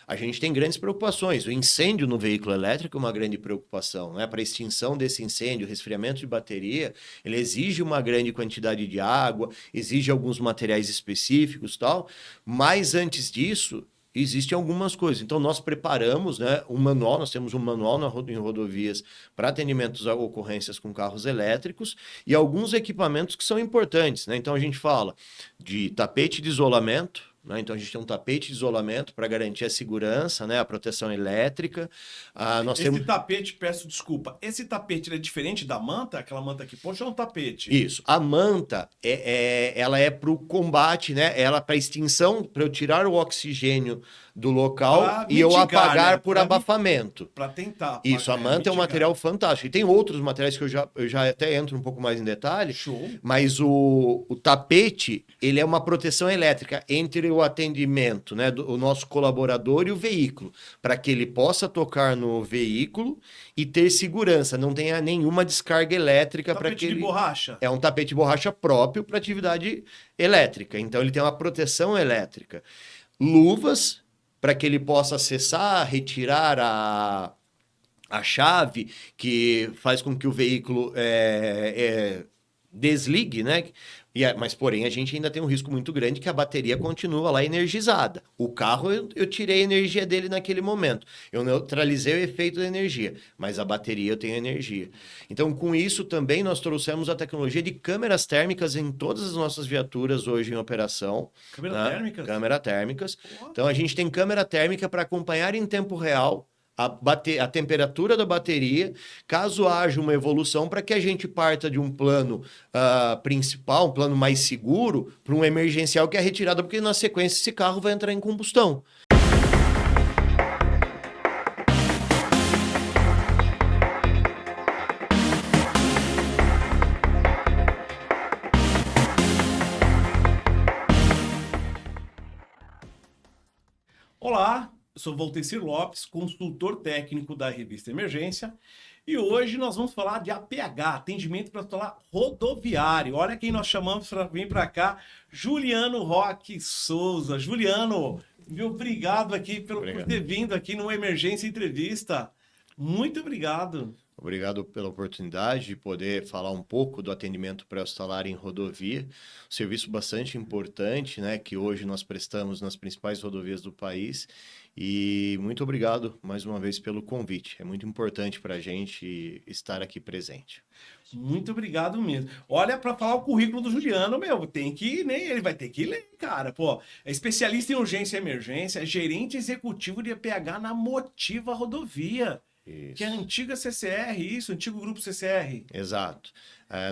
a gente tem grandes preocupações. O incêndio no veículo elétrico é uma grande preocupação, né? Para a extinção desse incêndio, resfriamento de bateria, ele exige uma grande quantidade de água, exige alguns materiais específicos, tal. Mas antes disso, existem algumas coisas. Então, nós preparamos, né, um manual, nós temos um manual em rodovias para atendimentos a ocorrências com carros elétricos e alguns equipamentos que são importantes, né? Então, a gente fala de tapete de isolamento, né? Então, a gente tem um tapete de isolamento para garantir a segurança, né, a proteção elétrica. Nós Esse temos... tapete, peço desculpa, esse tapete ele é diferente da manta? Aquela manta que puxa é um tapete? Isso. A manta, ela é para o combate, né? Ela para extinção, para eu tirar o oxigênio do local Para e eu mitigar, apagar né? por abafamento. Para tentar Isso, a manta é um mitigar. material fantástico. E tem outros materiais que eu já até entro um pouco mais em detalhe. Show. Mas o tapete, ele é uma proteção elétrica entre o atendimento, né, do o nosso colaborador e o veículo, para que ele possa tocar no veículo e ter segurança, não tenha nenhuma descarga elétrica para Tapete que de ele... borracha. É um tapete de borracha próprio para atividade elétrica. Então, ele tem uma proteção elétrica. Luvas, para que ele possa acessar, retirar a chave que faz com que o veículo desligue, né? Mas, porém, a gente ainda tem um risco muito grande que a bateria continua lá energizada. O carro, eu tirei a energia dele naquele momento. Eu neutralizei o efeito da energia, mas a bateria eu tenho energia. Então, com isso também, nós trouxemos a tecnologia de câmeras térmicas em todas as nossas viaturas hoje em operação. Câmera térmicas? Câmera térmicas. Pô. Então, a gente tem câmera térmica para acompanhar em tempo real a temperatura da bateria, caso haja uma evolução, para que a gente parta de um plano principal, um plano mais seguro, para um emergencial que é a retirada, porque na sequência esse carro vai entrar em combustão. Olá, eu sou Voltecir Lopes, consultor técnico da revista Emergência, e hoje nós vamos falar de APH, atendimento para falar rodoviário. Olha quem nós chamamos para vir para cá, Juliano Roque Souza. Juliano, obrigado aqui por ter vindo aqui no Emergência Entrevista. Muito obrigado. Obrigado pela oportunidade de poder falar um pouco do atendimento pré-hospitalar em rodovia, um serviço bastante importante, né, que hoje nós prestamos nas principais rodovias do país. E muito obrigado mais uma vez pelo convite. É muito importante para a gente estar aqui presente. Muito obrigado mesmo. Olha, para falar o currículo do Juliano, tem que, nem ele vai ter que ler, cara. Pô, é especialista em urgência e emergência, é gerente executivo de APH na Motiva Rodovia. Isso. Que é a antiga CCR, isso, antigo grupo CCR. Exato.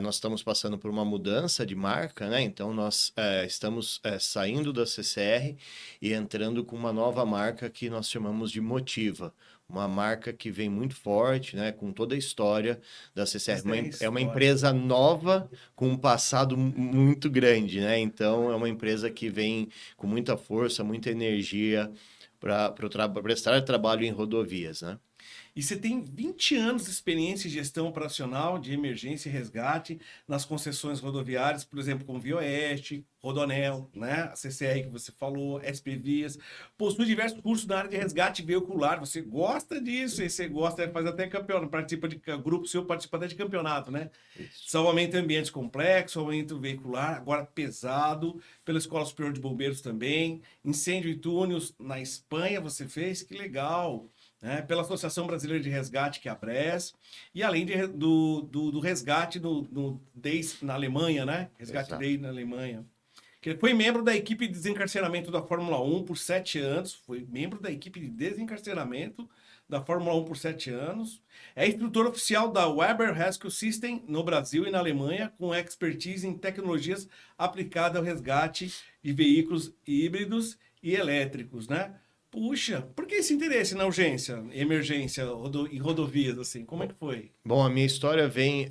Nós estamos passando por uma mudança de marca, né? Então, nós estamos saindo da CCR e entrando com uma nova marca que nós chamamos de Motiva. Uma marca que vem muito forte, né? Com toda a história da CCR. É uma empresa nova com um passado muito grande, né? Então, é uma empresa que vem com muita força, muita energia para prestar trabalho em rodovias, né? E você tem 20 anos de experiência em gestão operacional de emergência e resgate nas concessões rodoviárias, por exemplo, como Via Oeste, Rodonel, né? A CCR que você falou, SPVias. Possui diversos cursos na área de resgate veicular. Você gosta disso, e você gosta, faz até campeonato, participa de grupo seu, participa até de campeonato, né? Isso. Salvamento em ambientes complexos, salvamento veicular, agora pesado, pela Escola Superior de Bombeiros também. Incêndio e túneis na Espanha você fez, que legal. Pela Associação Brasileira de Resgate, que é a BRES, e além do resgate na Alemanha, né? Resgate Day na Alemanha. Que foi membro da equipe de desencarceramento da Fórmula 1 por 7 anos, foi membro da equipe de desencarceramento da Fórmula 1 por 7 anos, é instrutor oficial da Weber Rescue System no Brasil e na Alemanha, com expertise em tecnologias aplicadas ao resgate de veículos híbridos e elétricos, né? Puxa, por que esse interesse na urgência, emergência, em rodovias, assim? Como é que foi? Bom, a minha história vem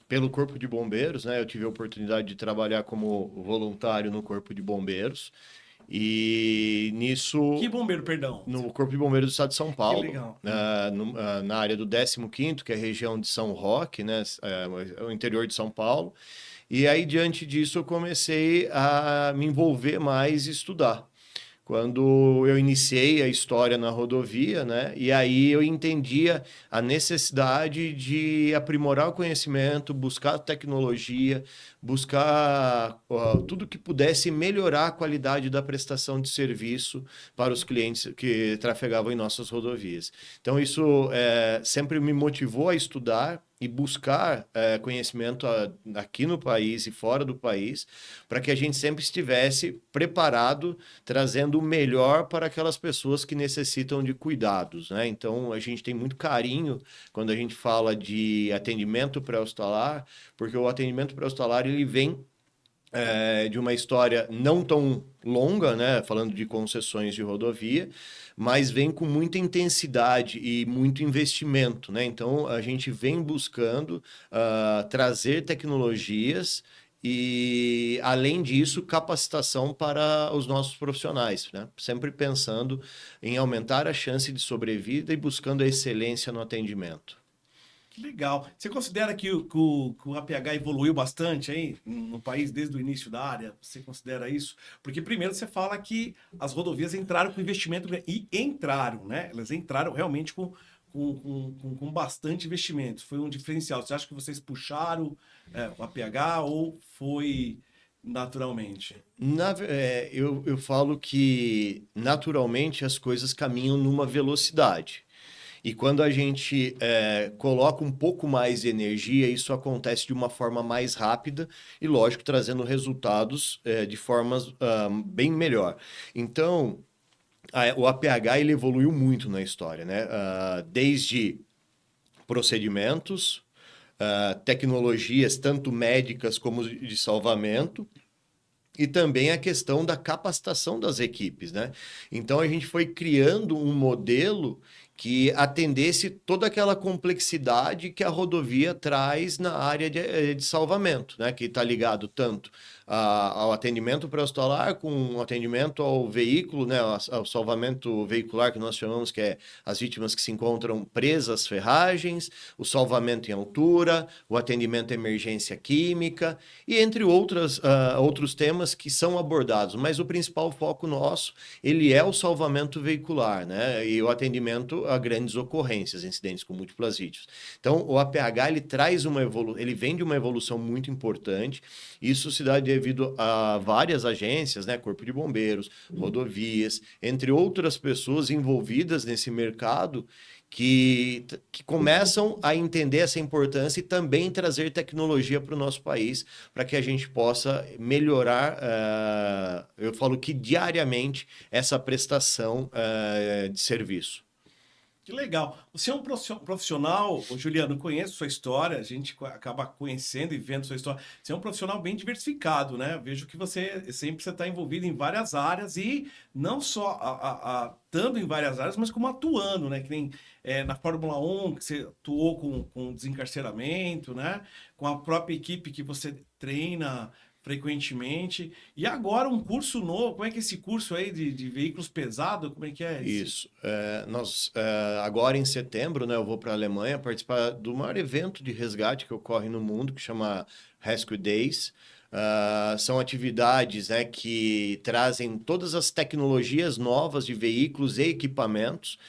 pelo Corpo de Bombeiros, né? Eu tive a oportunidade de trabalhar como voluntário no Corpo de Bombeiros. E nisso... Que bombeiro, perdão? No Corpo de Bombeiros do Estado de São Paulo. Que legal. Na área do 15º, que é a região de São Roque, né? O interior de São Paulo. E aí, diante disso, eu comecei a me envolver mais e estudar. quando eu iniciei a história na rodovia, né? E aí eu entendia a necessidade de aprimorar o conhecimento, buscar tecnologia, buscar tudo que pudesse melhorar a qualidade da prestação de serviço para os clientes que trafegavam em nossas rodovias. Então, isso sempre me motivou a estudar e buscar conhecimento aqui no país e fora do país, para que a gente sempre estivesse preparado, trazendo o melhor para aquelas pessoas que necessitam de cuidados, né? Então, a gente tem muito carinho quando a gente fala de atendimento pré-hospitalar, porque o atendimento pré-hospitalar ele vem de uma história não tão longa, né? Falando de concessões de rodovia, mas vem com muita intensidade e muito investimento, né? Então, a gente vem buscando trazer tecnologias e, além disso, capacitação para os nossos profissionais, né? Sempre pensando em aumentar a chance de sobrevida e buscando a excelência no atendimento. Que legal. Você considera que o APH evoluiu bastante aí no país desde o início da área? Você considera isso? Porque primeiro você fala que as rodovias entraram com investimento e entraram, né? Elas entraram realmente com bastante investimento. Foi um diferencial. Você acha que vocês puxaram o APH ou foi naturalmente? Eu falo que naturalmente as coisas caminham numa velocidade. E quando a gente coloca um pouco mais de energia, isso acontece de uma forma mais rápida e, lógico, trazendo resultados de formas bem melhor. Então, o APH ele evoluiu muito na história, né? Desde procedimentos, tecnologias, tanto médicas como de salvamento, e também a questão da capacitação das equipes, né? Então a gente foi criando um modelo que atendesse toda aquela complexidade que a rodovia traz na área de salvamento, né? Que está ligado tanto ao atendimento pré-hospitalar com o atendimento ao veículo, né? Ao salvamento veicular que nós chamamos, que é as vítimas que se encontram presas, ferragens, o salvamento em altura, o atendimento à emergência química e entre outros temas que são abordados, mas o principal foco nosso, ele é o salvamento veicular, né? E o atendimento a grandes ocorrências, incidentes com múltiplas vítimas. Então, o APH, ele vem de uma evolução muito importante, isso se dá devido a várias agências, né? Corpo de Bombeiros, rodovias, entre outras pessoas envolvidas nesse mercado, que começam a entender essa importância e também trazer tecnologia para o nosso país, para que a gente possa melhorar, eu falo que diariamente, essa prestação de serviço. Que legal. Você é um profissional, ô, Juliano, eu conheço sua história, a gente acaba conhecendo e vendo sua história. Você é um profissional bem diversificado, né? Eu vejo que você está envolvido em várias áreas e não só estando em várias áreas, mas como atuando, né? Que nem na Fórmula 1, que você atuou com desencarceramento, né? Com a própria equipe que você treina frequentemente. E agora um curso novo, como é que é esse curso aí de veículos pesados, como é que é esse? Isso. Agora em setembro, né, eu vou para a Alemanha participar do maior evento de resgate que ocorre no mundo, que chama Rescue Days. São atividades, né, que trazem todas as tecnologias novas de veículos e equipamentos.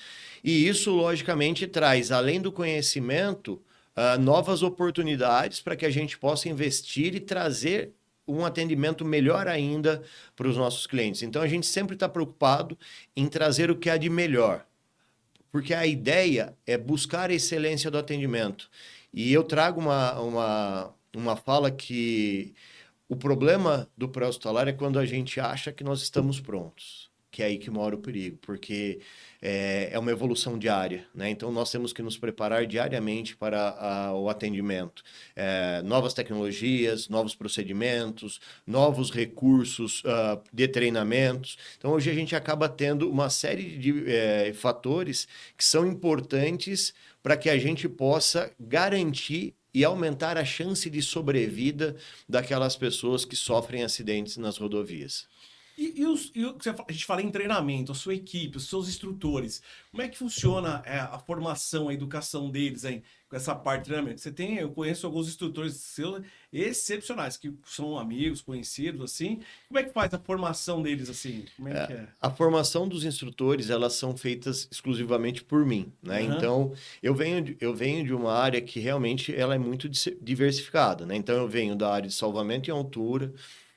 E isso, logicamente, traz, além do conhecimento, novas oportunidades para que a gente possa investir e trazer um atendimento melhor ainda para os nossos clientes. Então, a gente sempre está preocupado em trazer o que há de melhor, porque a ideia é buscar a excelência do atendimento. E eu trago uma fala que o problema do pré-hospitalar é quando a gente acha que nós estamos prontos, que é aí que mora o perigo, porque é uma evolução diária, né? Então, nós temos que nos preparar diariamente para o atendimento. Novas tecnologias, novos procedimentos, novos recursos de treinamentos. Então, hoje a gente acaba tendo uma série de fatores que são importantes para que a gente possa garantir e aumentar a chance de sobrevida daquelas pessoas que sofrem acidentes nas rodovias. A gente fala em treinamento, a sua equipe, os seus instrutores, como é que funciona a formação, a educação deles aí, com essa parte de treinamento? Eu conheço alguns instrutores seus excepcionais, que são amigos, conhecidos, assim. Como é que faz a formação deles, assim? Como é que é? A formação dos instrutores, elas são feitas exclusivamente por mim, né? Aham. Então, eu venho de uma área que realmente ela é muito diversificada, né? Então, eu venho da área de salvamento em altura,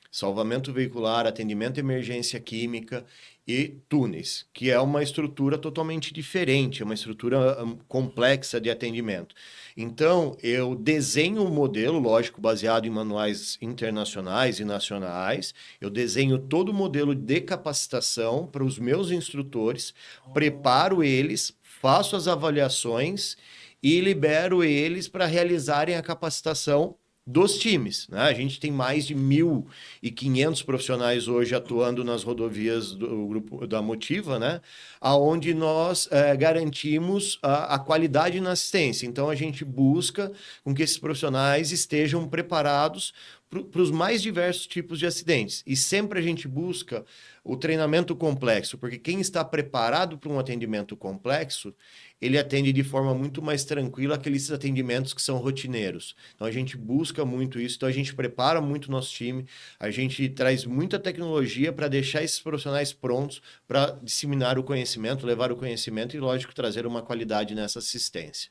salvamento veicular, atendimento à emergência química e túneis, que é uma estrutura totalmente diferente, é uma estrutura complexa de atendimento. Então, eu desenho o modelo, lógico, baseado em manuais internacionais e nacionais, eu desenho todo o modelo de capacitação para os meus instrutores, Oh, preparo eles, faço as avaliações e libero eles para realizarem a capacitação dos times, né? A gente tem mais de 1.500 profissionais hoje atuando nas rodovias do grupo da Motiva, né? Aonde nós garantimos a qualidade na assistência. Então a gente busca com que esses profissionais estejam preparados para os mais diversos tipos de acidentes. E sempre a gente busca o treinamento complexo, porque quem está preparado para um atendimento complexo, ele atende de forma muito mais tranquila aqueles atendimentos que são rotineiros. Então a gente busca muito isso, então a gente prepara muito o nosso time, a gente traz muita tecnologia para deixar esses profissionais prontos para disseminar o conhecimento, levar o conhecimento e, lógico, trazer uma qualidade nessa assistência.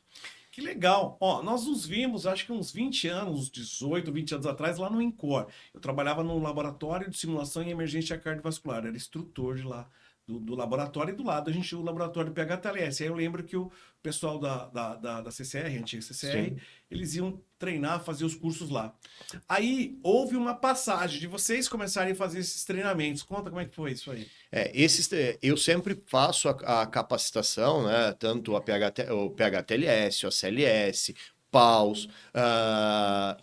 que legal. Ó, nós nos vimos, acho que uns 20 anos, uns 18, 20 anos atrás, lá no INCOR. Eu trabalhava no laboratório de simulação em emergência cardiovascular, era instrutor de lá. Do laboratório e do lado a gente tinha o laboratório PHTLS. Aí eu lembro que o pessoal da CCR, antiga CCR, Sim. eles iam treinar, fazer os cursos lá. Aí houve uma passagem de vocês começarem a fazer esses treinamentos. Conta como é que foi isso aí. Eu sempre faço a capacitação, né? Tanto o PHTLS, o CLS, PAUS,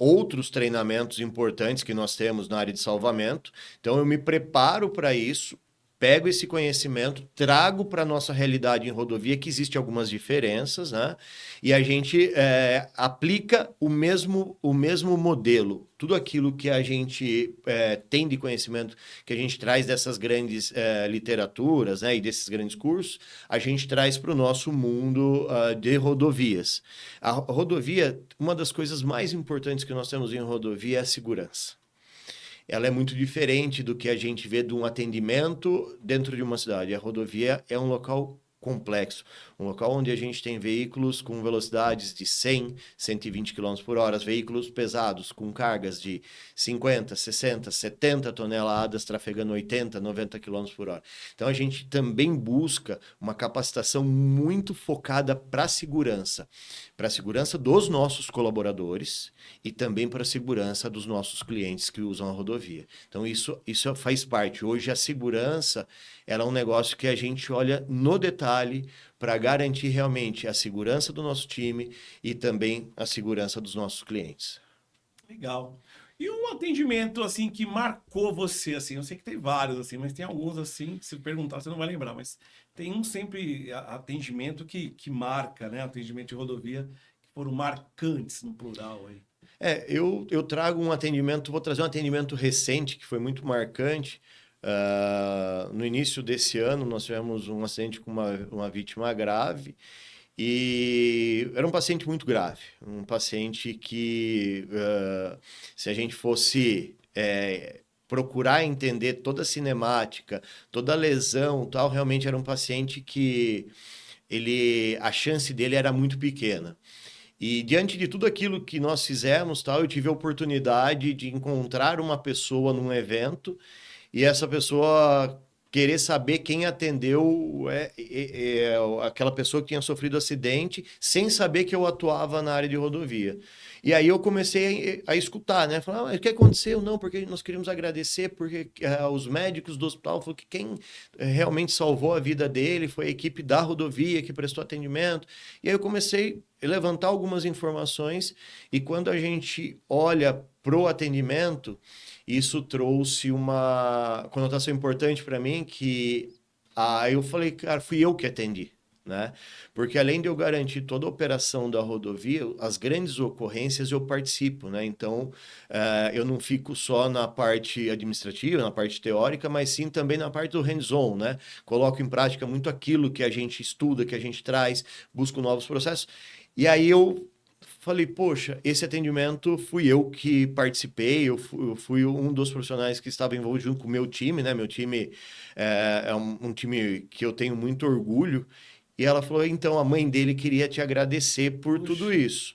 outros treinamentos importantes que nós temos na área de salvamento. Então, eu me preparo para isso, pego esse conhecimento, trago para a nossa realidade em rodovia, que existe algumas diferenças, né? E a gente aplica o mesmo modelo. Tudo aquilo que a gente tem de conhecimento, que a gente traz dessas grandes literaturas, né, e desses grandes cursos, a gente traz para o nosso mundo de rodovias. A rodovia, uma das coisas mais importantes que nós temos em rodovia é a segurança. Ela é muito diferente do que a gente vê de um atendimento dentro de uma cidade. A rodovia é um local complexo, um local onde a gente tem veículos com velocidades de 100, 120 km por hora, veículos pesados com cargas de 50, 60, 70 toneladas, trafegando 80, 90 km por hora. Então a gente também busca uma capacitação muito focada para a segurança dos nossos colaboradores e também para a segurança dos nossos clientes que usam a rodovia. Então, isso faz parte. Hoje, a segurança ela é um negócio que a gente olha no detalhe para garantir realmente a segurança do nosso time e também a segurança dos nossos clientes. Legal. E um atendimento assim que marcou você assim? Eu sei que tem vários assim, mas tem alguns assim que se perguntar você não vai lembrar, mas tem um sempre atendimento que marca, né? Atendimento de rodovia que foram marcantes no plural aí. Eu trago um atendimento, vou trazer um atendimento recente que foi muito marcante. No início desse ano, nós tivemos um acidente com uma vítima grave e era um paciente muito grave, um paciente que, se a gente fosse procurar entender toda a cinemática, toda a lesão, tal, realmente era um paciente que a chance dele era muito pequena. E diante de tudo aquilo que nós fizemos, tal, eu tive a oportunidade de encontrar uma pessoa num evento e essa pessoa querer saber quem atendeu aquela pessoa que tinha sofrido acidente, sem saber que eu atuava na área de rodovia. E aí eu comecei a escutar, né? Falar, o que aconteceu? Não, porque nós queríamos agradecer, porque os médicos do hospital falaram que quem realmente salvou a vida dele foi a equipe da rodovia que prestou atendimento. E aí eu comecei a levantar algumas informações e quando a gente olha pro atendimento, isso trouxe uma conotação importante para mim que eu falei, cara, fui eu que atendi. né? Porque além de eu garantir toda a operação da rodovia, as grandes ocorrências eu participo, né? Então, eu não fico só na parte administrativa, na parte teórica, mas sim também na parte do hands-on, né? Coloco em prática muito aquilo que a gente estuda, que a gente traz, busco novos processos. E aí eu falei, poxa, esse atendimento fui eu que participei, eu fui um dos profissionais que estava envolvido junto com o meu time, né? Meu time é um time que eu tenho muito orgulho. E ela falou, então, a mãe dele queria te agradecer por tudo Puxa, isso.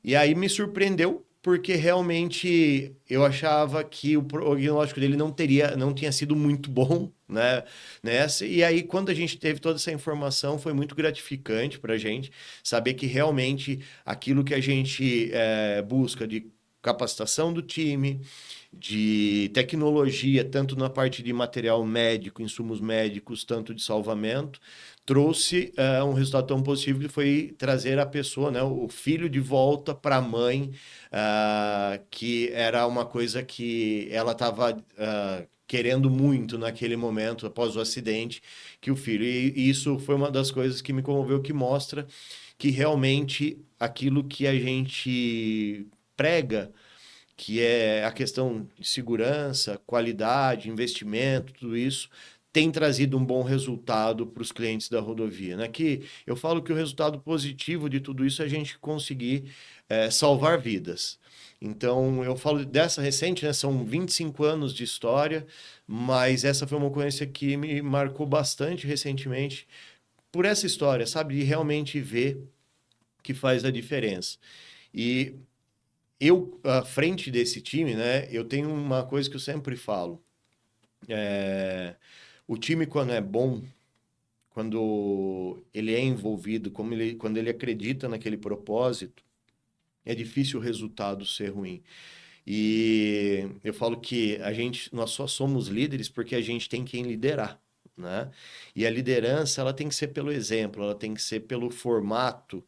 E aí me surpreendeu, porque realmente eu achava que o prognóstico dele não tinha sido muito bom, né, nessa. E aí, quando a gente teve toda essa informação, foi muito gratificante para a gente saber que realmente aquilo que a gente busca de capacitação do time, de tecnologia, tanto na parte de material médico, insumos médicos, tanto de salvamento, trouxe um resultado tão positivo que foi trazer a pessoa, né, o filho de volta para a mãe, que era uma coisa que ela estava querendo muito naquele momento, após o acidente, que o filho. E isso foi uma das coisas que me comoveu, que mostra que realmente aquilo que a gente prega, que é a questão de segurança, qualidade, investimento, tudo isso, tem trazido um bom resultado para os clientes da rodovia, né? Que eu falo que o resultado positivo de tudo isso é a gente conseguir salvar vidas. Então, eu falo dessa recente, né? São 25 anos de história, mas essa foi uma ocorrência que me marcou bastante recentemente por essa história, sabe? De realmente ver que faz a diferença. E eu, à frente desse time, né, eu tenho uma coisa que eu sempre falo. O time, quando é bom, quando ele é envolvido, quando ele acredita naquele propósito, é difícil o resultado ser ruim. E eu falo que nós só somos líderes porque a gente tem quem liderar, né? E a liderança, ela tem que ser pelo exemplo, ela tem que ser pelo formato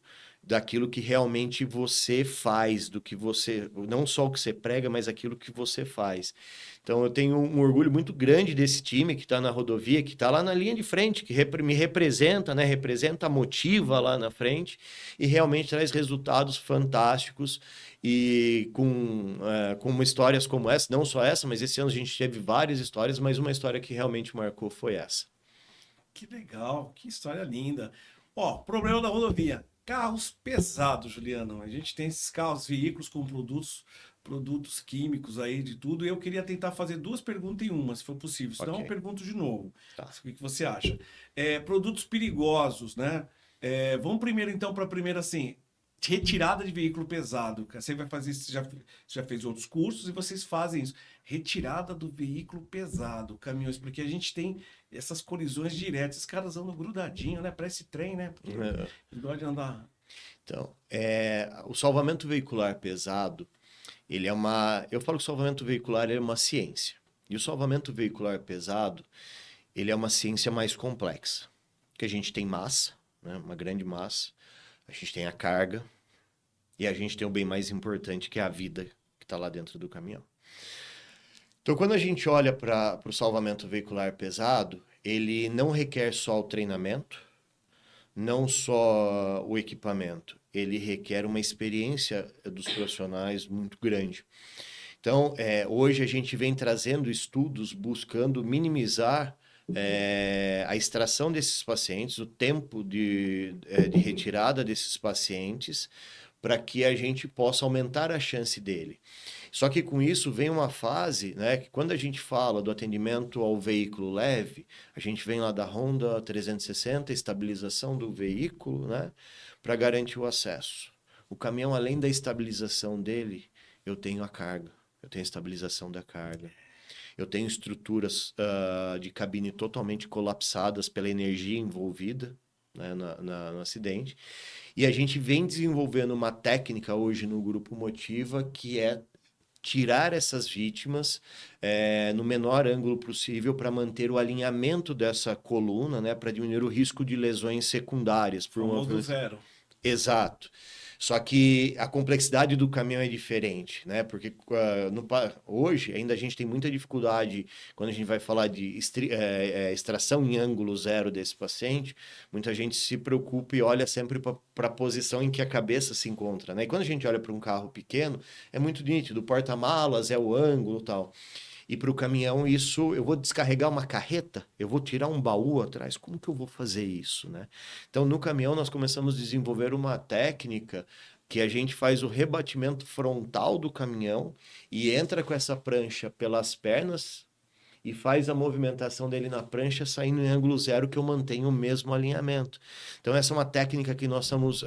daquilo que realmente você faz, do que você, não só o que você prega, mas aquilo que você faz. Então eu tenho um orgulho muito grande desse time que está na rodovia, que está lá na linha de frente, que me representa, né? Representa, motiva lá na frente e realmente traz resultados fantásticos e com histórias como essa, não só essa, mas esse ano a gente teve várias histórias, mas uma história que realmente marcou foi essa. que legal, que história linda. Ó, problema da rodovia. Carros pesados, Juliano. A gente tem esses carros, veículos com produtos químicos aí de tudo. E eu queria tentar fazer duas perguntas em uma, se for possível. Senão eu Ok, pergunto de novo. tá. O que que você acha? Produtos perigosos, né? Vamos primeiro então para a primeira assim. Retirada de veículo pesado. Você vai fazer isso, já fez outros cursos e vocês fazem isso. Retirada do veículo pesado, caminhões, porque a gente tem essas colisões diretas. Esses caras andam grudadinho, né? Parece trem, né? Porque É. eles gostam de andar. Então, o salvamento veicular pesado, ele é uma. Eu falo que o salvamento veicular é uma ciência. E o salvamento veicular pesado, ele é uma ciência mais complexa. Porque a gente tem massa, né? Uma grande massa, a gente tem a carga e a gente tem o bem mais importante, que é a vida que está lá dentro do caminhão. Então, quando a gente olha para o salvamento veicular pesado, ele não requer só o treinamento, não só o equipamento, ele requer uma experiência dos profissionais muito grande. Então, hoje a gente vem trazendo estudos buscando minimizar a extração desses pacientes, o tempo de retirada desses pacientes, para que a gente possa aumentar a chance dele. Só que com isso vem uma fase, né, que quando a gente fala do atendimento ao veículo leve, a gente vem lá da Honda 360, estabilização do veículo, né, para garantir o acesso. O caminhão, além da estabilização dele, eu tenho a carga, eu tenho a estabilização da carga. Eu tenho estruturas de cabine totalmente colapsadas pela energia envolvida, né, no acidente. E a gente vem desenvolvendo uma técnica hoje no Grupo Motiva que é tirar essas vítimas no menor ângulo possível para manter o alinhamento dessa coluna, né, para diminuir o risco de lesões secundárias por uma. Famoso zero. Exato. Só que a complexidade do caminhão é diferente, né? Porque hoje ainda a gente tem muita dificuldade quando a gente vai falar de extração em ângulo zero desse paciente. Muita gente se preocupa e olha sempre para a posição em que a cabeça se encontra, né? E quando a gente olha para um carro pequeno, é muito nítido. O porta-malas é o ângulo e tal. E para o caminhão, isso, eu vou descarregar uma carreta, eu vou tirar um baú atrás, como que eu vou fazer isso, né? Então, no caminhão, nós começamos a desenvolver uma técnica que a gente faz o rebatimento frontal do caminhão e entra com essa prancha pelas pernas e faz a movimentação dele na prancha saindo em ângulo zero, que eu mantenho o mesmo alinhamento. Então, essa é uma técnica que nós estamos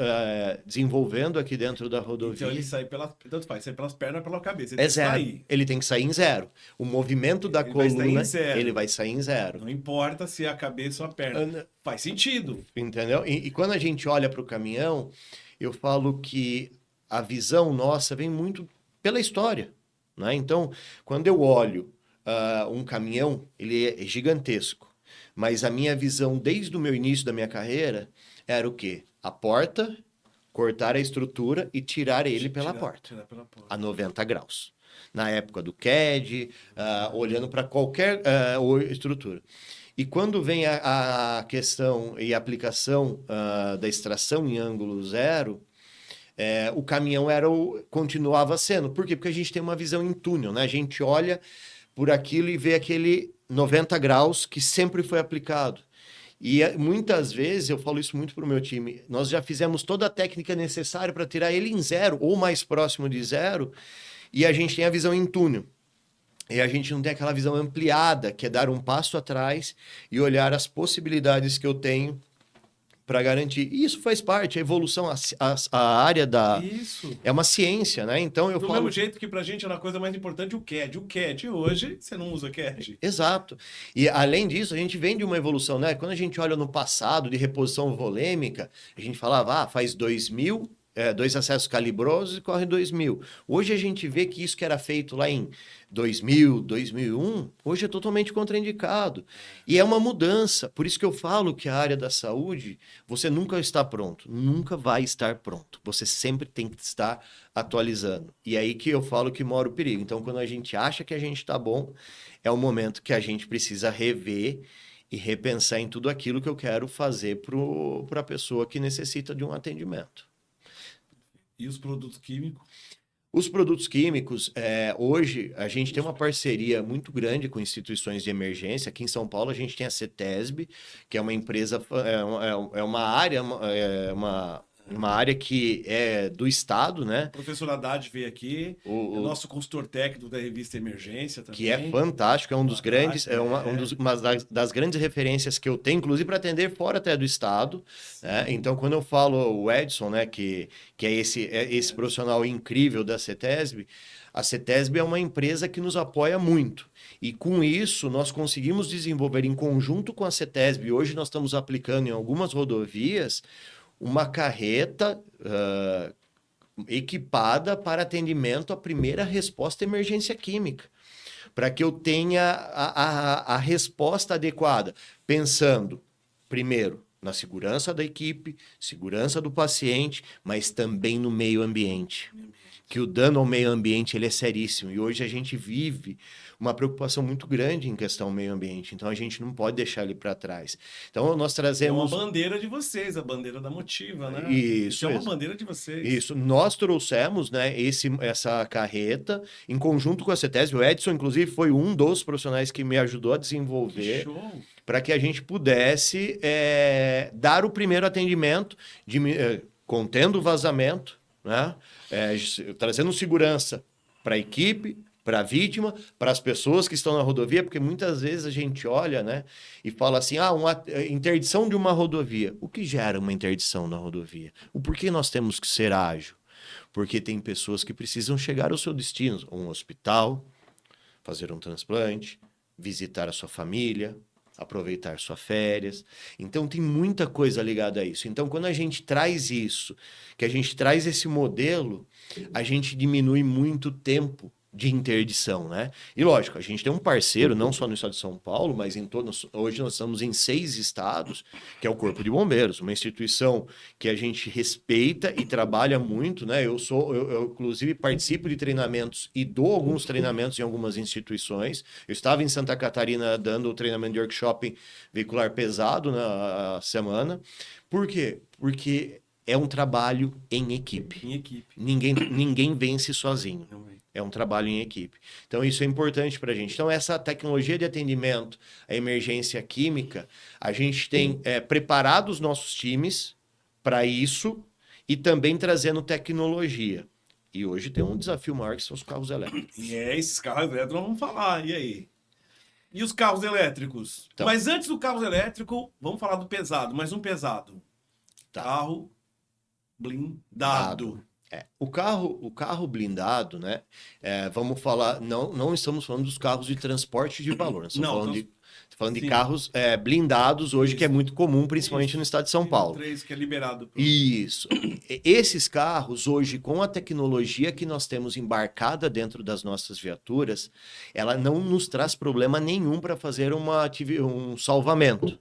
desenvolvendo aqui dentro da rodovia. Então ele sai tanto faz, sai pelas pernas ou pela cabeça. Ele É tem que zero. sair. Ele tem que sair em zero. O movimento da Ele vai sair coluna, em zero. ele vai sair em zero. Não importa se é a cabeça ou a perna. Faz sentido. Entendeu? E quando a gente olha para o caminhão, eu falo que a visão nossa vem muito pela história, né? Então, quando eu olho um caminhão, ele é gigantesco. Mas a minha visão desde o meu início da minha carreira era o quê? A porta, cortar a estrutura e tirar ele pela porta. Tirar pela porta. A 90 graus. Na época do CAD, olhando para qualquer estrutura. E quando vem a questão e aplicação da extração em ângulo zero, o caminhão continuava sendo. Por quê? Porque a gente tem uma visão em túnel, né? A gente olha por aquilo e vê aquele 90 graus que sempre foi aplicado. E muitas vezes, eu falo isso muito para o meu time, nós já fizemos toda a técnica necessária para tirar ele em zero ou mais próximo de zero, e a gente tem a visão em túnel. E a gente não tem aquela visão ampliada, que é dar um passo atrás e olhar as possibilidades que eu tenho para garantir. E isso faz parte, a evolução, a área da... Isso. É uma ciência, né? Então eu Do falo... mesmo jeito que pra gente era a coisa mais importante o CAD. O CAD hoje, você não usa CAD. Exato. E além disso, a gente vem de uma evolução, né? Quando a gente olha no passado de reposição volêmica, a gente falava, faz 2000, 2 acessos calibrosos e corre 2000. Hoje a gente vê que isso que era feito lá em 2000, 2001, hoje é totalmente contraindicado. E é uma mudança. Por isso que eu falo que a área da saúde, você nunca está pronto. Nunca vai estar pronto. Você sempre tem que estar atualizando. E é aí que eu falo que mora o perigo. Então, quando a gente acha que a gente está bom, é o momento que a gente precisa rever e repensar em tudo aquilo que eu quero fazer para a pessoa que necessita de um atendimento. E os produtos químicos? Os produtos químicos, hoje a gente tem uma parceria muito grande com instituições de emergência. Aqui em São Paulo a gente tem a CETESB, que é uma empresa, uma área, uma área que é do Estado, né? O professor Haddad veio aqui, é nosso consultor técnico da revista Emergência também. Que é fantástico, é um dos grandes, uma das grandes referências que eu tenho, inclusive para atender fora até do Estado. Né? Então, quando eu falo o Edson, né, que é esse profissional incrível da CETESB, a CETESB é uma empresa que nos apoia muito. E com isso, nós conseguimos desenvolver em conjunto com a CETESB, hoje nós estamos aplicando em algumas rodovias, uma carreta equipada para atendimento à primeira resposta à emergência química, para que eu tenha a resposta adequada, pensando, primeiro, na segurança da equipe, segurança do paciente, mas também no meio ambiente. Que o dano ao meio ambiente ele é seríssimo. E hoje a gente vive uma preocupação muito grande em questão ao meio ambiente. Então, a gente não pode deixar ele para trás. Então, nós trazemos... É uma bandeira de vocês, a bandeira da Motiva, né? Isso é uma bandeira de vocês. Isso. Nós trouxemos, né, essa carreta em conjunto com a CETESB. O Edson, inclusive, foi um dos profissionais que me ajudou a desenvolver para que a gente pudesse dar o primeiro atendimento, contendo o vazamento, né? Trazendo segurança para a equipe, para a vítima, para as pessoas que estão na rodovia, porque muitas vezes a gente olha, né, e fala assim, uma interdição de uma rodovia. O que gera uma interdição na rodovia? O porquê nós temos que ser ágil? Porque tem pessoas que precisam chegar ao seu destino, um hospital, fazer um transplante, visitar a sua família, aproveitar suas férias. Então, tem muita coisa ligada a isso. Então, quando a gente traz isso, que a gente traz esse modelo, a gente diminui muito o tempo de interdição, né? E lógico, a gente tem um parceiro, não só no estado de São Paulo, mas em todos. Hoje nós estamos em 6 estados, que é o Corpo de Bombeiros, uma instituição que a gente respeita e trabalha muito, né? Eu inclusive participo de treinamentos e dou alguns treinamentos em algumas instituições. Eu estava em Santa Catarina dando o treinamento de workshop veicular pesado na semana. Por quê? Porque é um trabalho em equipe. Em equipe. Ninguém vence sozinho. Não é. É um trabalho em equipe. Então, isso é importante para a gente. Então, essa tecnologia de atendimento à emergência química, a gente tem preparado os nossos times para isso e também trazendo tecnologia. E hoje tem um desafio maior que são os carros elétricos. E esses carros elétricos vamos falar. E aí? E os carros elétricos? Então. Mas antes do carro elétrico, vamos falar do pesado. Mais um pesado. Tá. Carro blindado. O carro blindado, né? Vamos falar, não estamos falando dos carros de transporte de valor, nós estamos falando de carros blindados hoje, Isso. que é muito comum, principalmente no estado de São Paulo. 3, que é liberado. Isso. Esses carros, hoje, com a tecnologia que nós temos embarcada dentro das nossas viaturas, ela não nos traz problema nenhum para fazer um salvamento.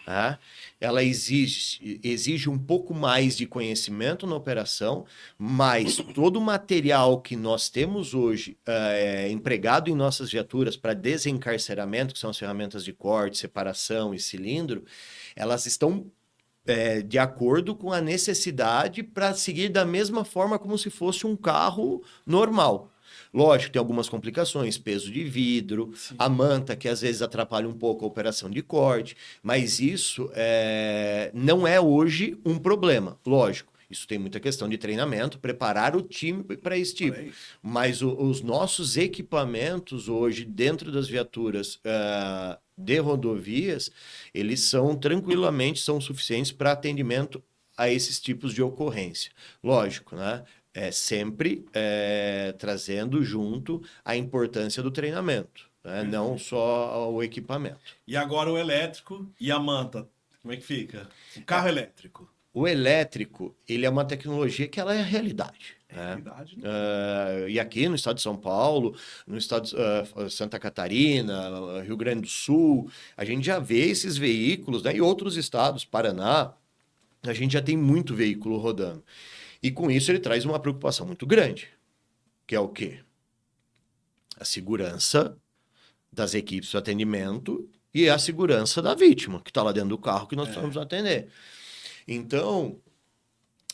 Tá? Ela exige um pouco mais de conhecimento na operação, mas todo o material que nós temos hoje empregado em nossas viaturas para desencarceramento, que são as ferramentas de corte, separação e cilindro, elas estão de acordo com a necessidade para seguir da mesma forma como se fosse um carro normal. Lógico, tem algumas complicações, peso de vidro, sim, a manta, que às vezes atrapalha um pouco a operação de corte, mas isso não é hoje um problema. Lógico, isso tem muita questão de treinamento, preparar o time para esse tipo. Mas os nossos equipamentos hoje, dentro das viaturas de rodovias, eles são suficientes para atendimento a esses tipos de ocorrência. Lógico, né? Sempre trazendo junto a importância do treinamento, né? Não só o equipamento. E agora o elétrico e a manta, como é que fica? O carro elétrico. O elétrico, ele é uma tecnologia que ela é realidade. Realidade, né? E aqui no estado de São Paulo, no estado de Santa Catarina, Rio Grande do Sul, a gente já vê esses veículos, né? E outros estados, Paraná, a gente já tem muito veículo rodando. E com isso ele traz uma preocupação muito grande, que é o quê? A segurança das equipes de atendimento e a segurança da vítima, que está lá dentro do carro que nós precisamos atender. Então,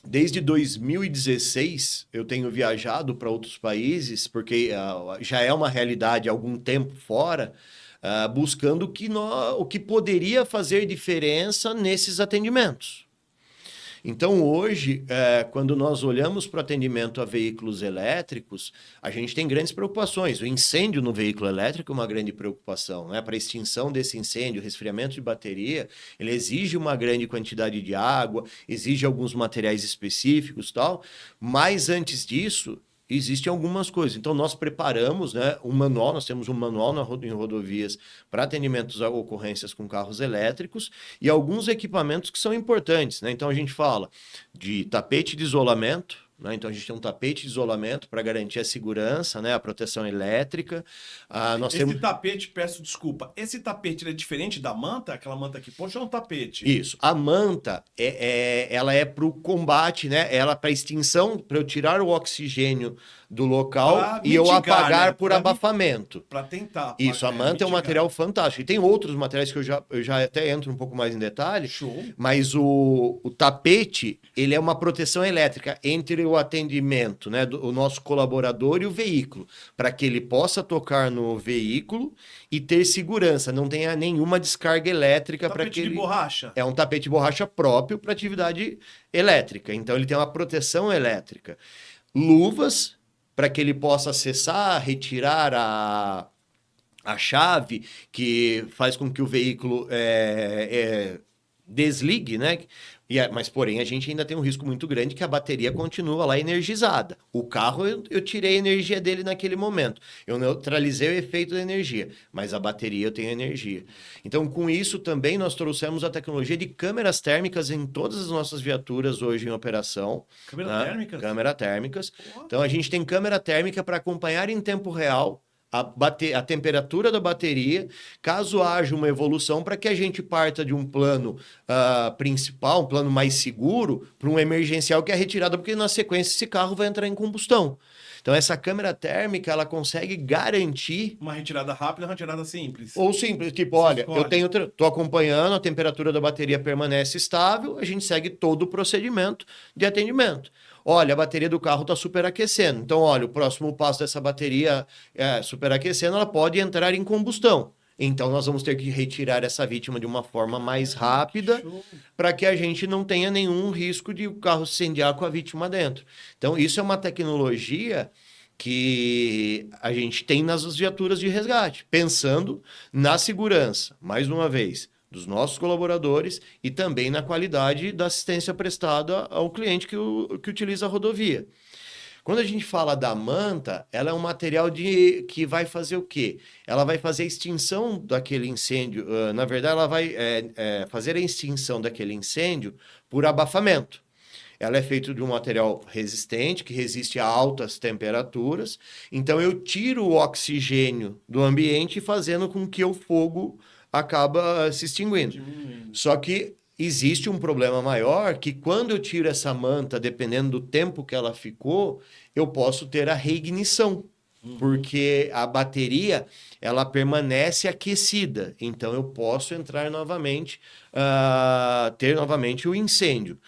desde 2016, eu tenho viajado para outros países, porque já é uma realidade há algum tempo fora, buscando o que poderia fazer diferença nesses atendimentos. Então, hoje, quando nós olhamos para o atendimento a veículos elétricos, a gente tem grandes preocupações. O incêndio no veículo elétrico é uma grande preocupação, né? Para a extinção desse incêndio, resfriamento de bateria, ele exige uma grande quantidade de água, exige alguns materiais específicos e tal, mas antes disso, existem algumas coisas. Então, nós preparamos, né, um manual, nós temos um manual em rodovias para atendimentos a ocorrências com carros elétricos e alguns equipamentos que são importantes, né? Então, a gente fala de tapete de isolamento, né? Então, a gente tem um tapete de isolamento para garantir a segurança, né, a proteção elétrica. Tapete, peço desculpa, esse tapete ele é diferente da manta? Aquela manta que puxa é um tapete? Isso. A manta, ela é para o combate, né? Ela para extinção, para eu tirar o oxigênio do local e eu apagar, né? Por abafamento. Para tentar. Isso, a manta é um material fantástico. E tem outros materiais que eu já até entro um pouco mais em detalhe. Show. Mas o tapete, ele é uma proteção elétrica entre o atendimento, né, do nosso colaborador e o veículo, para que ele possa tocar no veículo e ter segurança, não tenha nenhuma descarga elétrica para que Tapete de borracha. É um tapete de borracha próprio para atividade elétrica. Então ele tem uma proteção elétrica. Luvas para que ele possa acessar, retirar a chave que faz com que o veículo desligue, né? Mas, porém, a gente ainda tem um risco muito grande que a bateria continua lá energizada. O carro, eu tirei a energia dele naquele momento. Eu neutralizei o efeito da energia, mas a bateria eu tenho energia. Então, com isso também nós trouxemos a tecnologia de câmeras térmicas em todas as nossas viaturas hoje em operação. Câmera Né? térmicas? Câmera térmicas. Porra. Então, a gente tem câmera térmica para acompanhar em tempo real a temperatura da bateria, caso haja uma evolução, para que a gente parta de um plano principal, um plano mais seguro, para um emergencial que é a retirada, porque na sequência esse carro vai entrar em combustão. Então, essa câmera térmica, ela consegue garantir... Uma retirada rápida, uma retirada simples. Ou simples, tipo, Você olha, escolhe. tô acompanhando, a temperatura da bateria permanece estável, a gente segue todo o procedimento de atendimento. Olha, a bateria do carro está superaquecendo. Então, olha, o próximo passo dessa bateria superaquecendo, ela pode entrar em combustão. Então, nós vamos ter que retirar essa vítima de uma forma mais rápida para que a gente não tenha nenhum risco de o carro se incendiar com a vítima dentro. Então, isso é uma tecnologia que a gente tem nas viaturas de resgate, pensando na segurança, mais uma vez, dos nossos colaboradores e também na qualidade da assistência prestada ao cliente que utiliza a rodovia. Quando a gente fala da manta, ela é um material que vai fazer o quê? Ela vai fazer a extinção daquele incêndio. Na verdade, ela vai fazer a extinção daquele incêndio por abafamento. Ela é feita de um material resistente, que resiste a altas temperaturas. Então, eu tiro o oxigênio do ambiente, fazendo com que o fogo acaba se extinguindo. Diminuindo. Só que existe um problema maior, que quando eu tiro essa manta, dependendo do tempo que ela ficou, eu posso ter a reignição, porque a bateria, ela permanece aquecida, então eu posso entrar novamente, ter novamente o incêndio.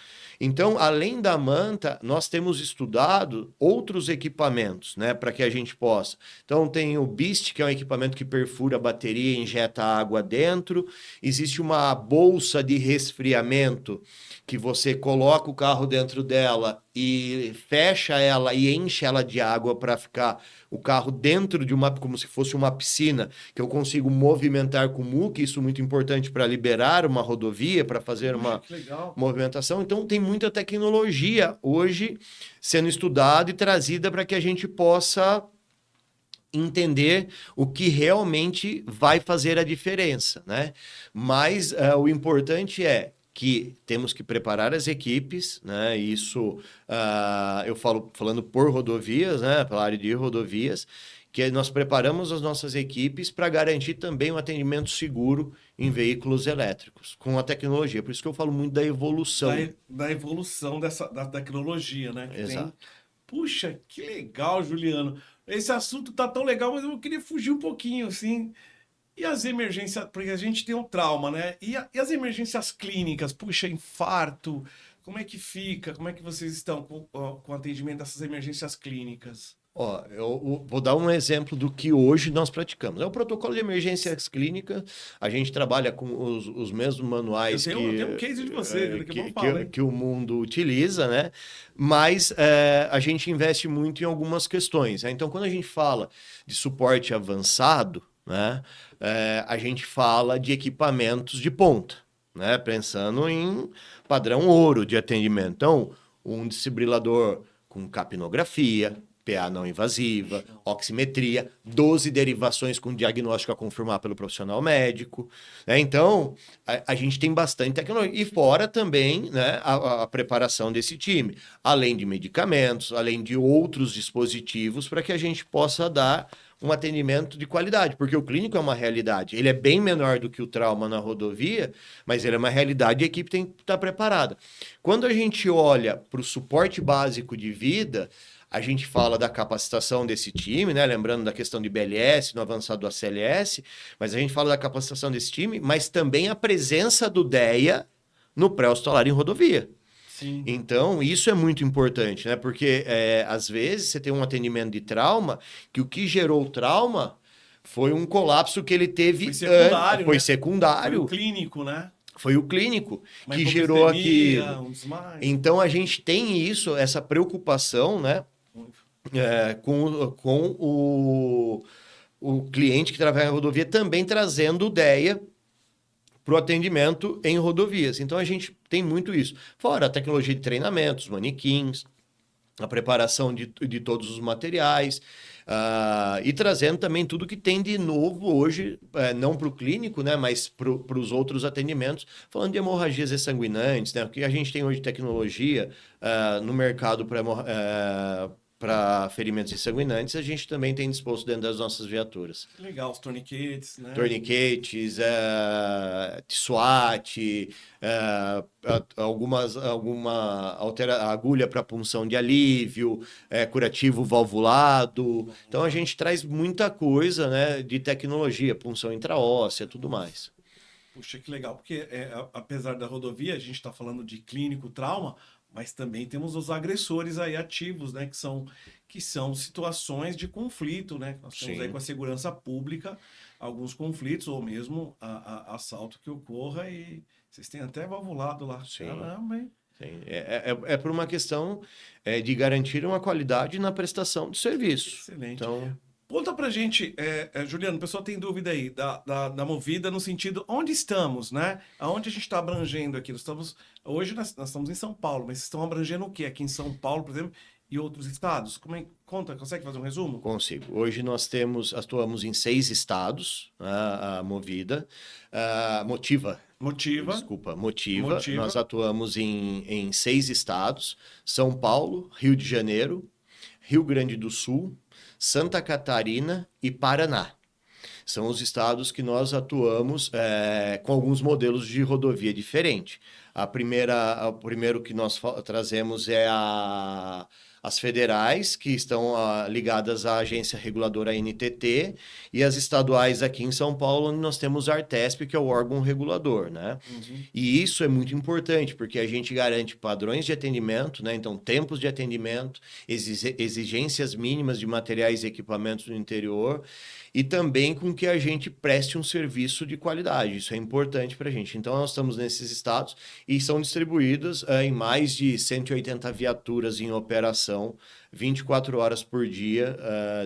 Então, além da manta, nós temos estudado outros equipamentos, né, para que a gente possa. Então, tem o BIST, que é um equipamento que perfura a bateria e injeta água dentro. Existe uma bolsa de resfriamento que você coloca o carro dentro dela e fecha ela e enche ela de água para ficar o carro dentro de como se fosse uma piscina, que eu consigo movimentar com o muque, isso é muito importante para liberar uma rodovia, para fazer uma movimentação. Então, tem muita tecnologia hoje sendo estudada e trazida para que a gente possa entender o que realmente vai fazer a diferença, né? Mas o importante é que temos que preparar as equipes, né? Isso eu falando por rodovias, né? Pela área de rodovias, que nós preparamos as nossas equipes para garantir também um atendimento seguro em veículos elétricos, com a tecnologia. Por isso que eu falo muito da evolução. Da evolução da tecnologia, né? Exato. Puxa, que legal, Juliano. Esse assunto tá tão legal, mas eu queria fugir um pouquinho, assim. E as emergências, porque a gente tem um trauma, né? E as emergências clínicas, puxa, infarto, como é que fica? Como é que vocês estão com o atendimento dessas emergências clínicas? Ó, eu vou dar um exemplo do que hoje nós praticamos. É o protocolo de emergências clínicas, a gente trabalha com os mesmos manuais eu tenho um case de você, que o mundo utiliza, né? Mas a gente investe muito em algumas questões, né? Então, quando a gente fala de suporte avançado, né? A gente fala de equipamentos de ponta, né? Pensando em padrão ouro de atendimento. Então, um desfibrilador com capnografia, PA não invasiva, oximetria, 12 derivações com diagnóstico a confirmar pelo profissional médico. Né? Então, a gente tem bastante tecnologia. E fora também, né, a preparação desse time, além de medicamentos, além de outros dispositivos para que a gente possa dar um atendimento de qualidade, porque o clínico é uma realidade. Ele é bem menor do que o trauma na rodovia, mas ele é uma realidade e a equipe tem que estar preparada. Quando a gente olha para o suporte básico de vida, a gente fala da capacitação desse time, né? Lembrando da questão de BLS, no avançado do ACLS, mas a gente fala da capacitação desse time, mas também a presença do DEA no pré-hospitalar em rodovia. Sim. Então, isso é muito importante, né? Porque, às vezes, você tem um atendimento de trauma, que o que gerou o trauma foi um colapso que ele teve... Foi secundário, Foi né? secundário. Foi o clínico, né? Foi o clínico Uma que gerou hipoxemia, aquilo. um desmaio. Então, a gente tem isso, essa preocupação, né? Com o cliente que trabalha na rodovia, também trazendo o DEA para o atendimento em rodovias. Então, a gente tem muito isso. Fora a tecnologia de treinamentos, manequins, a preparação de todos os materiais, e trazendo também tudo que tem de novo hoje, não para o clínico, né, mas para os outros atendimentos, falando de hemorragias exsanguinantes, né, o que a gente tem hoje de tecnologia no mercado para ferimentos exsanguinantes, a gente também tem disposto dentro das nossas viaturas. Legal, os torniquetes, né? Torniquetes, SWAT, alguma agulha para punção de alívio, curativo valvulado. Então a gente traz muita coisa, né, de tecnologia, punção intraóssea, tudo mais. Puxa, que legal, porque apesar da rodovia, a gente está falando de clínico trauma, mas também temos os agressores aí ativos, né? Que são situações de conflito, né? Nós temos aí com a segurança pública alguns conflitos, ou mesmo assalto que ocorra, e vocês têm até valvulado lá. Sim. Caramba, hein? Sim. É por uma questão de garantir uma qualidade na prestação de serviço. Excelente. Então... Conta pra gente, Juliano, o pessoal tem dúvida aí da Movida no sentido onde estamos, né? Aonde a gente está abrangendo aqui? Hoje nós estamos em São Paulo, mas vocês estão abrangendo o quê? Aqui em São Paulo, por exemplo, e outros estados? Conta, consegue fazer um resumo? Consigo. Hoje nós atuamos em 6 estados, a Movida. Motiva. Desculpa, Motiva. Nós atuamos em 6 estados: São Paulo, Rio de Janeiro, Rio Grande do Sul, Santa Catarina e Paraná. São os estados que nós atuamos com alguns modelos de rodovia diferente. O primeiro que nós trazemos é as federais, que estão ligadas à agência reguladora NTT, e as estaduais aqui em São Paulo, onde nós temos a Artesp, que é o órgão regulador, né? Uhum. E isso é muito importante, porque a gente garante padrões de atendimento, né? Então, tempos de atendimento, exigências mínimas de materiais e equipamentos no interior, e também com que a gente preste um serviço de qualidade. Isso é importante para a gente. Então, nós estamos nesses estados e são distribuídas em mais de 180 viaturas em operação, 24 horas por dia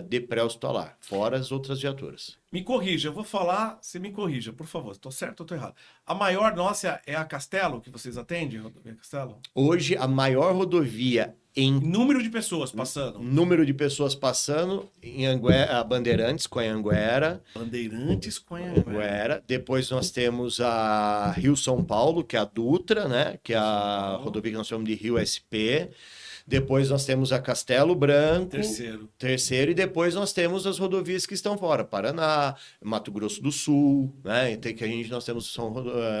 de pré-hospitalar, fora as outras viaturas. Me corrija, eu vou falar, você me corrija, por favor. Estou certo ou estou errado? A maior nossa é a Castelo, que vocês atendem, rodovia Castelo? Hoje, a maior rodovia em... Número de pessoas passando. Número de pessoas passando em Bandeirantes, Coanhanguera. Bandeirantes, Coanhanguera. Depois nós temos a Rio-São Paulo, que é a Dutra, né? Que é a rodovia que nós chamamos de Rio-SP. Depois nós temos a Castelo Branco. Terceiro. E depois nós temos as rodovias que estão fora. Paraná, Mato Grosso do Sul, né? São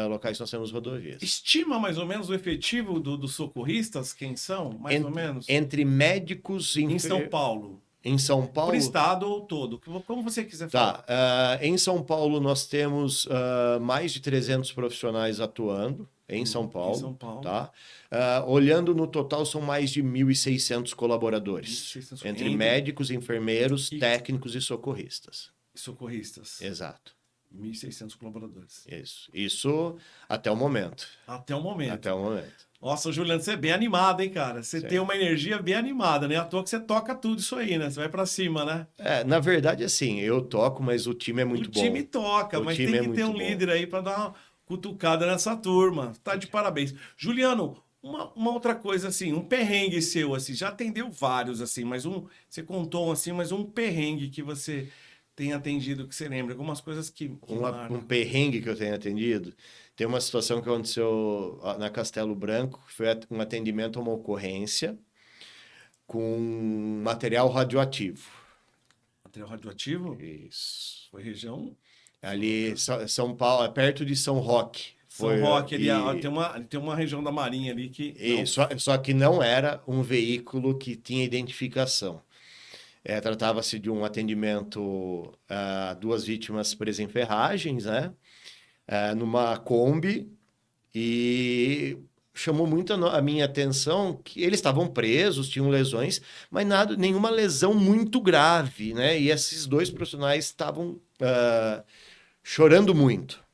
locais que nós temos rodovias. Estima mais ou menos o efetivo dos socorristas? Quem são? Mais ou menos? Entre médicos... Em São Paulo. Em São Paulo... Por estado ou todo, como você quiser falar. Em São Paulo nós temos mais de 300 profissionais atuando. Em São Paulo, tá? Olhando no total, são mais de 1.600 colaboradores. 1.600... Entre médicos, enfermeiros, técnicos e socorristas. Socorristas. Exato. 1.600 colaboradores. Isso até o momento. Até o momento. Até o momento. Nossa, Juliano, você é bem animado, hein, cara? Você tem uma energia bem animada, né? À toa que você toca tudo isso aí, né? Você vai pra cima, né? Na verdade, assim, eu toco, mas o time é muito bom. O time toca, mas tem que ter um líder aí pra dar uma cutucada nessa turma. Tá de parabéns. Juliano, uma outra coisa assim, um perrengue seu, assim, já atendeu vários, assim, mas você contou, assim, mas um perrengue que você tem atendido, que você lembra? Algumas coisas que um perrengue que eu tenho atendido. Tem uma situação que aconteceu na Castelo Branco, que foi um atendimento a uma ocorrência com material radioativo. Material radioativo? Isso. Foi região... Ali, São Paulo, perto de São Roque. São Roque, ali, tem uma região da Marinha ali que... Só que não era um veículo que tinha identificação. Tratava-se de um atendimento a 2 vítimas presas em ferragens, né? Numa Kombi, e chamou muito a minha atenção que eles estavam presos, tinham lesões, mas nenhuma lesão muito grave, né? E esses 2 profissionais estavam chorando muito.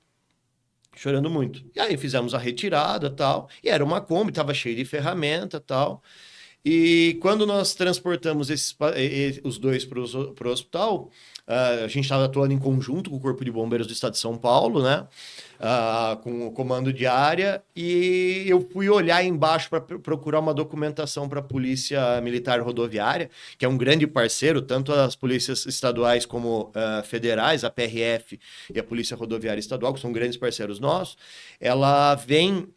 E aí fizemos a retirada, tal, e era uma Kombi, estava cheia de ferramenta, tal. E quando nós transportamos os dois para o hospital, a gente estava atuando em conjunto com o Corpo de Bombeiros do Estado de São Paulo, né? Com o comando de área, e eu fui olhar embaixo para procurar uma documentação para a Polícia Militar Rodoviária, que é um grande parceiro, tanto as polícias estaduais como federais, a PRF e a Polícia Rodoviária Estadual, que são grandes parceiros nossos. Ela vem,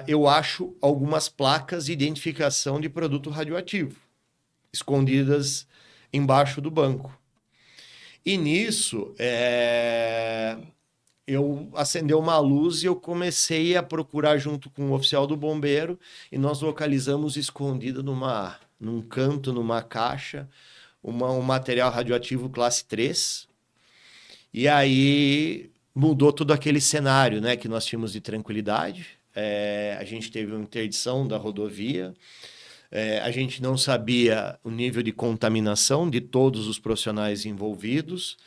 eu acho, algumas placas de identificação de produto radioativo escondidas embaixo do banco. E nisso, eu acendeu uma luz e eu comecei a procurar junto com o oficial do bombeiro e nós localizamos escondido num canto, numa caixa, um material radioativo classe 3. E aí mudou todo aquele cenário, né, que nós tínhamos de tranquilidade. A gente teve uma interdição da rodovia. A gente não sabia o nível de contaminação de todos os profissionais envolvidos.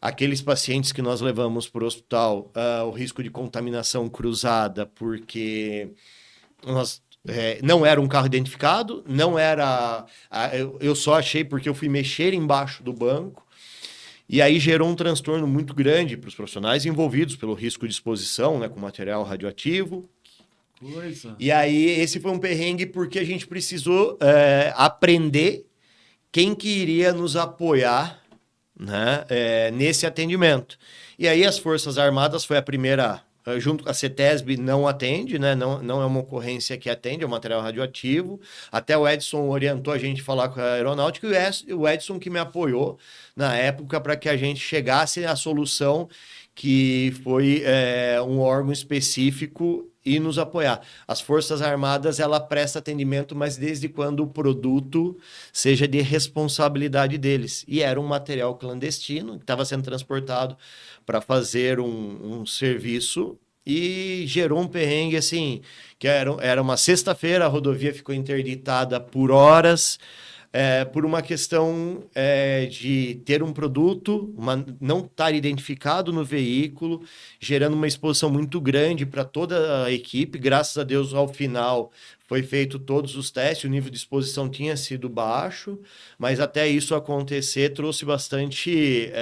Aqueles pacientes que nós levamos para o hospital, o risco de contaminação cruzada, porque não era um carro identificado, não era. Eu só achei porque eu fui mexer embaixo do banco. E aí gerou um transtorno muito grande para os profissionais envolvidos pelo risco de exposição, né, com material radioativo. Coisa. E aí esse foi um perrengue porque a gente precisou aprender quem que iria nos apoiar, né, nesse atendimento. E aí as Forças Armadas foi a primeira, junto com a CETESB, não atende, né, não é uma ocorrência que atende, é um material radioativo. Até o Edson orientou a gente a falar com a aeronáutica e o Edson que me apoiou na época para que a gente chegasse à solução que foi um órgão específico e nos apoiar. As Forças Armadas, ela presta atendimento, mas desde quando o produto seja de responsabilidade deles. E era um material clandestino que estava sendo transportado para fazer um serviço e gerou um perrengue assim, que era uma sexta-feira, a rodovia ficou interditada por horas, por uma questão de ter um produto, não estar identificado no veículo, gerando uma exposição muito grande para toda a equipe. Graças a Deus, ao final, foi feito todos os testes, o nível de exposição tinha sido baixo, mas até isso acontecer trouxe bastante,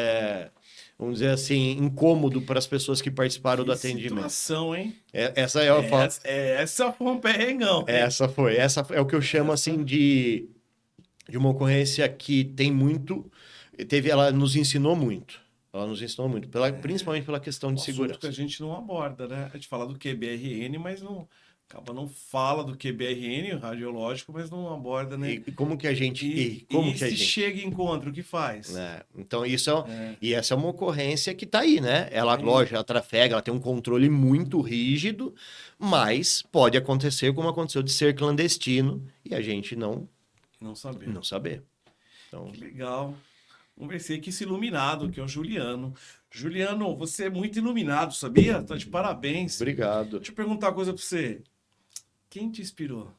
vamos dizer assim, incômodo para as pessoas que participaram do atendimento. Situação, hein? Essa é a Essa foi um perrengão. Essa é o que eu chamo assim de uma ocorrência que tem muito. Ela nos ensinou muito. Ela nos ensinou muito, principalmente pela questão de segurança. Que a gente não aborda, né? A gente fala do QBRN, mas não fala do QBRN radiológico, mas não aborda, né? E como que a gente. Se chega e encontra, o que faz? Então, e essa é uma ocorrência que está aí, né? Lógico, ela trafega, ela tem um controle muito rígido, mas pode acontecer como aconteceu de ser clandestino e a gente não saber. Então... Que legal. Conversei com esse iluminado, que é o Juliano. Juliano, você é muito iluminado, sabia? Tá de parabéns. Obrigado. Deixa eu perguntar uma coisa pra você. Quem te inspirou?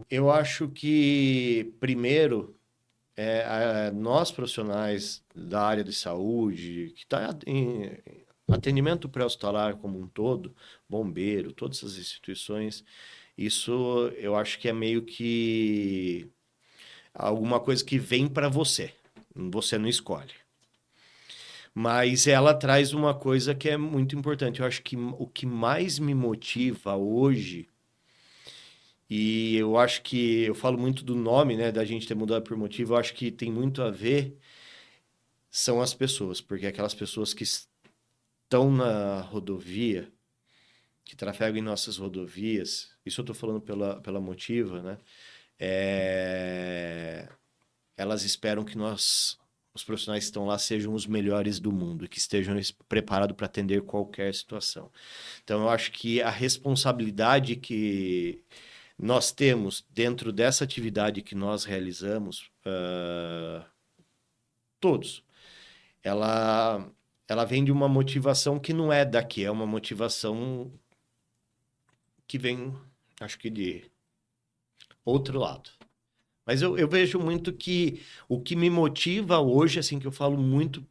Eu acho que, primeiro, nós profissionais da área de saúde, que está em atendimento pré-hospitalar como um todo, bombeiro, todas essas instituições, isso eu acho que é meio que alguma coisa que vem para você não escolhe. Mas ela traz uma coisa que é muito importante. Eu acho que o que mais me motiva hoje, e eu acho que eu falo muito do nome, né, da gente ter mudado por motivo, eu acho que tem muito a ver, são as pessoas, porque aquelas pessoas que estão na rodovia, que trafegam em nossas rodovias, isso eu estou falando pela motiva, né? Elas esperam que nós, os profissionais que estão lá, sejam os melhores do mundo, que estejam preparados para atender qualquer situação. Então, eu acho que a responsabilidade que nós temos dentro dessa atividade que nós realizamos, todos, ela vem de uma motivação que não é daqui, é uma motivação que vem, acho que de outro lado. Mas eu vejo muito que o que me motiva hoje, assim, que eu falo muito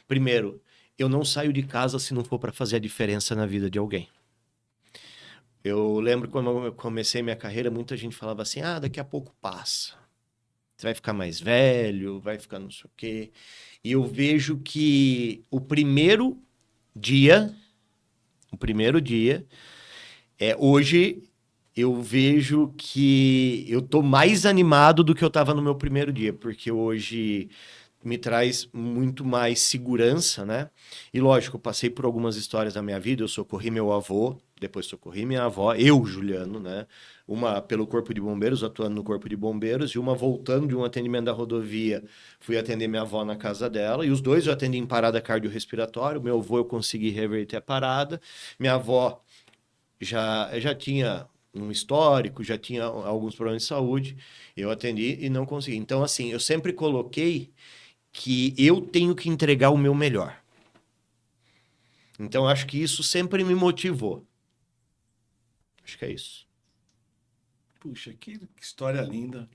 Primeiro, eu não saio de casa se não for para fazer a diferença na vida de alguém. Eu lembro quando eu comecei minha carreira, muita gente falava assim: ah, daqui a pouco passa. Você vai ficar mais velho, vai ficar não sei o quê. E eu vejo que dia, o primeiro dia, hoje eu vejo que eu tô mais animado do que eu estava no meu primeiro dia, porque hoje me traz muito mais segurança, né? E lógico, eu passei por algumas histórias da minha vida, eu socorri meu avô, depois socorri minha avó, eu, Juliano, né? Uma pelo Corpo de Bombeiros, atuando no Corpo de Bombeiros, e uma voltando de um atendimento da rodovia, fui atender minha avó na casa dela, e os dois eu atendi em parada cardiorrespiratória, meu avô eu consegui reverter a parada, minha avó já tinha um histórico, já tinha alguns problemas de saúde, eu atendi e não consegui. Então, assim, eu sempre coloquei que eu tenho que entregar o meu melhor. Então, acho que isso sempre me motivou. Acho que é isso. Puxa, que história linda.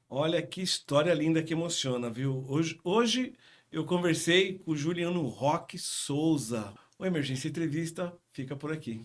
Olha que história linda que emociona, viu? Hoje eu conversei com o Juliano Roque Souza. O Emergência Entrevista fica por aqui.